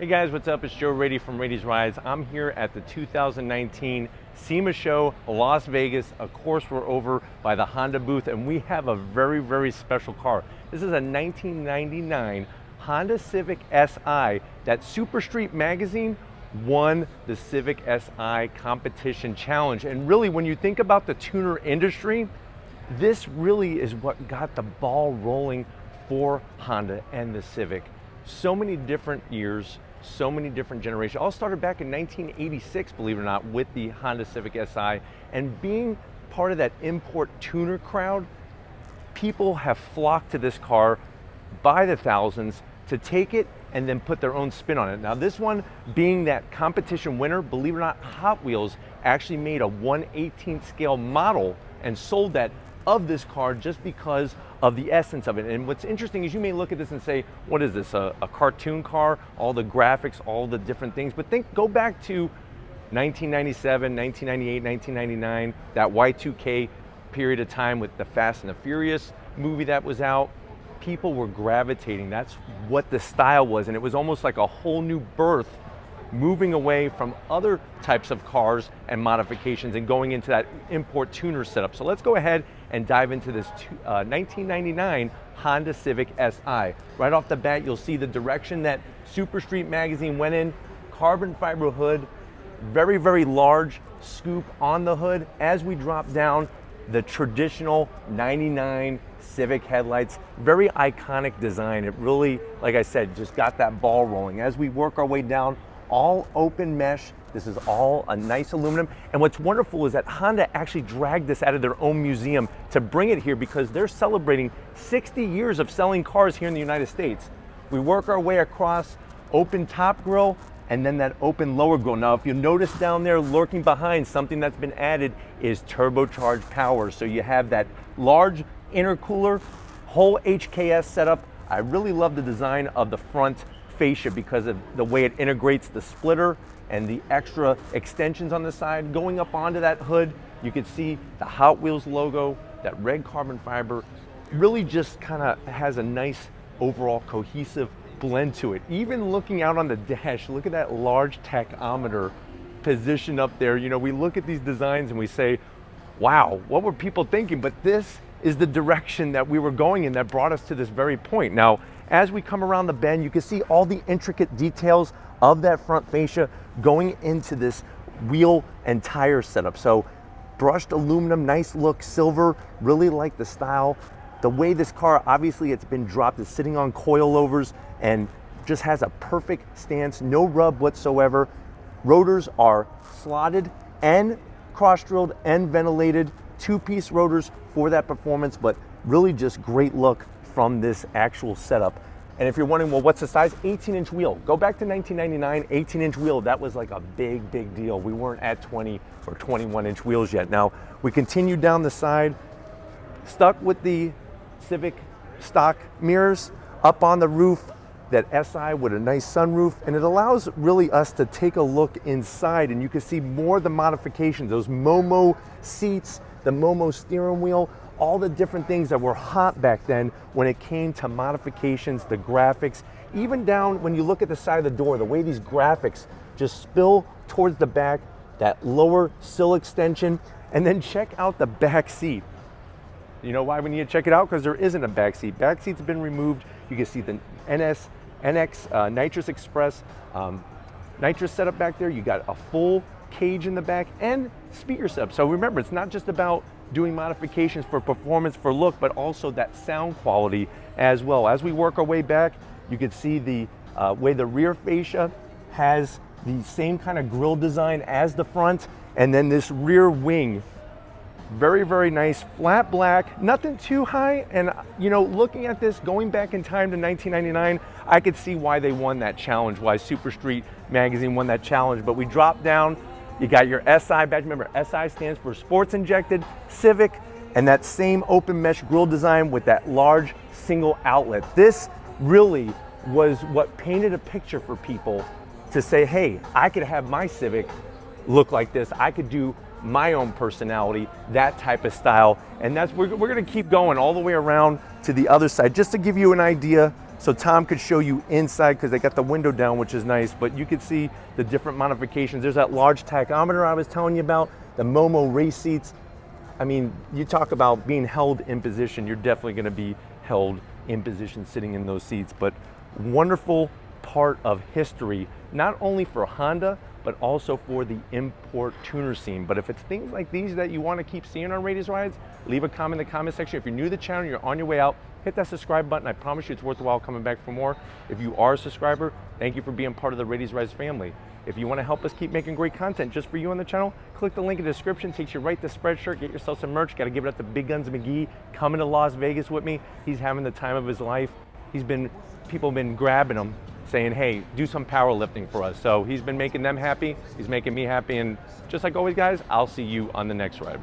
Hey guys, what's up? It's Joe Rady from Rady's Rides. I'm here at the 2019 SEMA show, Las Vegas. Of course, we're over by the Honda booth and we have a very special car. This is a 1999 Honda Civic Si that Super Street Magazine won the Civic Si competition challenge. And really, when you think about the tuner industry, this really is what got the ball rolling for Honda and the Civic. So many different years, so many different generations. All started back in 1986, believe it or not, with the Honda Civic Si. And being part of that import tuner crowd, people have flocked to this car by the thousands to take it and then put their own spin on it. Now this one, being that competition winner, believe it or not, Hot Wheels actually made a 1/18 scale model and sold that of this car just because of the essence of it. And what's interesting is you may look at this and say, what is this, a cartoon car? All the graphics, all the different things. But go back to 1997, 1998, 1999, that Y2K period of time with the Fast and the Furious movie that was out. People were gravitating. That's what the style was. And it was almost like a whole new birth, moving away from other types of cars and modifications and going into that import tuner setup. So let's go ahead and dive into this 1999 Honda Civic Si. Right off the bat, you'll see the direction that Super Street Magazine went in. Carbon fiber hood, very large scoop on the hood. As we drop down, the traditional 99 Civic headlights, very iconic design. It really, like I said, just got that ball rolling. As we work our way down, all open mesh. This is all a nice aluminum. And what's wonderful is that Honda actually dragged this out of their own museum to bring it here because they're celebrating 60 years of selling cars here in the United States. We work our way across, open top grille, and then that open lower grille. Now, if you notice down there lurking behind, something that's been added is turbocharged power. So you have that large intercooler, whole HKS setup. I really love the design of the front fascia because of the way it integrates the splitter and the extra extensions on the side. Going up onto that hood, you can see the Hot Wheels logo, that red carbon fiber, really just kind of has a nice overall cohesive blend to it. Even looking out on the dash, look at that large tachometer position up there. You know, we look at these designs and we say, wow, what were people thinking? But this is the direction that we were going in that brought us to this very point. Now, as we come around the bend, you can see all the intricate details of that front fascia going into this wheel and tire setup. So brushed aluminum, nice look, silver, really like the style. The way this car, obviously it's been dropped, it's sitting on coilovers and just has a perfect stance, no rub whatsoever. Rotors are slotted and cross-drilled and ventilated, two-piece rotors for that performance, but really just great look from this actual setup. And if you're wondering, well, what's the size? 18-inch wheel. Go back to 1999, 18-inch wheel. That was like a big deal. We weren't at 20 or 21-inch wheels yet. Now, we continue down the side, stuck with the Civic stock mirrors, up on the roof, that Si with a nice sunroof, and it allows really us to take a look inside, and you can see more of the modifications, those Momo seats, the Momo steering wheel, all the different things that were hot back then when it came to modifications, the graphics, even down when you look at the side of the door, the way these graphics just spill towards the back, that lower sill extension, and then check out the back seat. You know why we need to check it out? Because there isn't a back seat. Back seat's been removed. You can see the NX Nitrous Express nitrous setup back there. You got a full cage in the back and speaker setup. So remember, it's not just about doing modifications for performance, for look, but also that sound quality as well. As we work our way back, you can see the way the rear fascia has the same kind of grille design as the front, and then this rear wing, very nice, flat black, nothing too high. And you know, looking at this, going back in time to 1999, I could see why they won that challenge, why Super Street Magazine won that challenge. But we drop down, you got your SI badge. Remember, SI stands for Sports Injected Civic, and that same open mesh grille design with that large single outlet. This really was what painted a picture for people to say, hey, I could have my Civic look like this. I could do my own personality, that type of style. And that's, we're gonna keep going all the way around to the other side, just to give you an idea So Tom could show you inside because they got the window down, which is nice, but you could see the different modifications. There's that large tachometer I was telling you about, the Momo race seats. I mean, you talk about being held in position, you're definitely gonna be held in position sitting in those seats, but wonderful part of history, not only for Honda, but also for the import tuner scene. But if it's things like these that you want to keep seeing on Rady's Rides, leave a comment in the comment section. If you're new to the channel, you're on your way out, hit that subscribe button. I promise you it's worthwhile coming back for more. If you are a subscriber, thank you for being part of the Rady's Rides family. If you want to help us keep making great content just for you on the channel, click the link in the description, takes you right to Spreadshirt, get yourself some merch. Got to give it up to Big Guns McGee, coming to Las Vegas with me. He's having the time of his life. People have been grabbing him, saying, hey, do some powerlifting for us. So he's been making them happy, he's making me happy, and just like always, guys, I'll see you on the next ride.